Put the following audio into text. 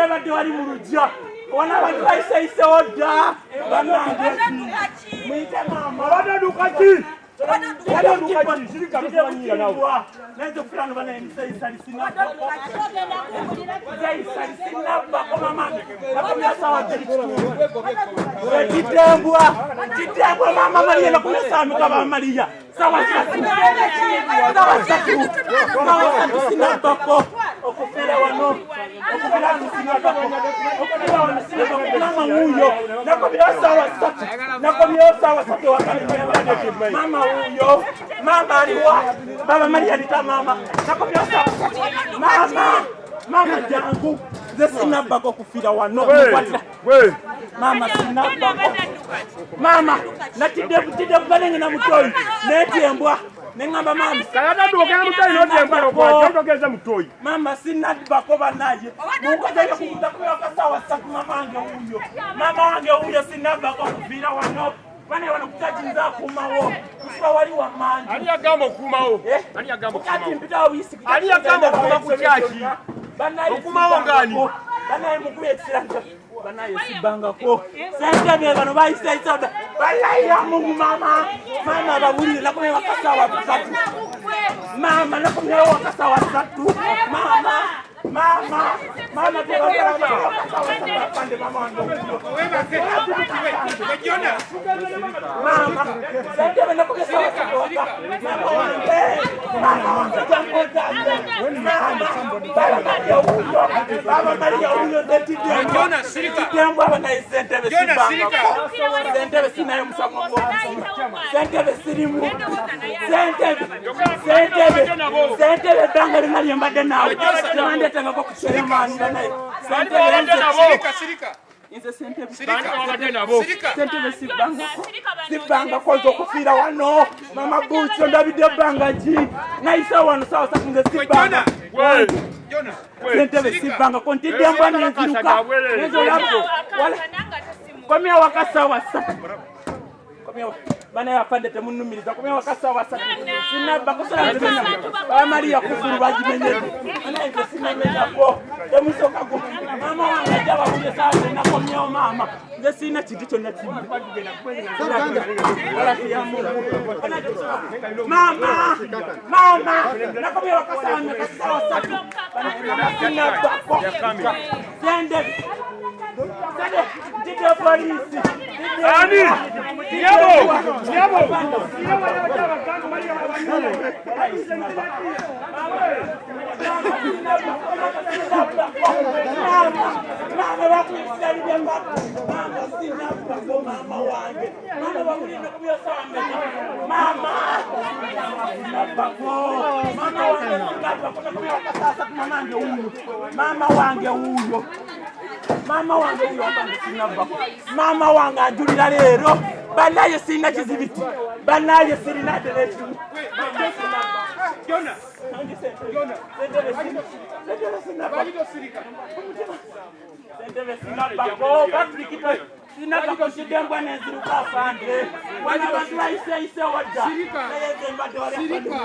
badde wali mu lujja wana bantu bayise oda banange mwite mama badaduka ki Nenzo fulano bana emisa lisina bako mama nakomya sawa kitembwa mama Maria nakomya sawa mikaba Maria sawa sina bako okufira wano okufira sina bako okufira wano sina bako mama huyo nakomya sawa satu wakati mama huyo mama aliwa baba Maria alita mama nakomya sawa mama jangu sina bako kufira wano mama sina bako mama natide balenge na mutoyi netembwa nengamba mama kayata dokera mutoyi notembwa kwa tokeza mutoyi mama sina bako banaye mungaje kukutakuwa kasawa satu mama wange huyo sina bako kufira wano bane wanakutajinza kumawo kusiba wali wa manje ali agamba kumawo ali agamba kumawo kati mpita wisi ali agamba kumawo kuchachi banaye kumawo ngani banaye mukuye tsiranja banaye sibanga ko sente be bano bayise isoda banaye mungu mama babulire nakomye wakasawa batatu mama nakomye wakasawa batatu mama pande mama wangu wewe unajiona mama sasa bana kwa sawa mama Maria huyo ndeti unajiona shirika yangu hapa na sentebe sentebe sina msamo sentebe sirimu sentebe tanga linaliambade nawe tanga kwa kuchelewa naye shirika inze sentebe sibanga kozo kufira wano mama bucho ndabide banga ji naisa wano sawa sakunze sibanga Jona sentebe sibanga kontide mbani nziruka nezo lapo wala komya wakasawa sa komya bana yapande temunumiriza komya wakasawa sa sina bakosala nzena ba Maria kufuru bajimenye ana inze sina menya ko temusoka ko mama wanga jaba kuje sawa na komya mama nze sina chidicho na tibi mama nakomya wakasawa na kasawa sa sina bako sende Dide polisi. Ani? Nyabo. Mama wange ajulira lero banaye sina kizibiti banaye sirina teletu Jona sina bakoshidembwa neziruka afande wali bantu ise wada Sirika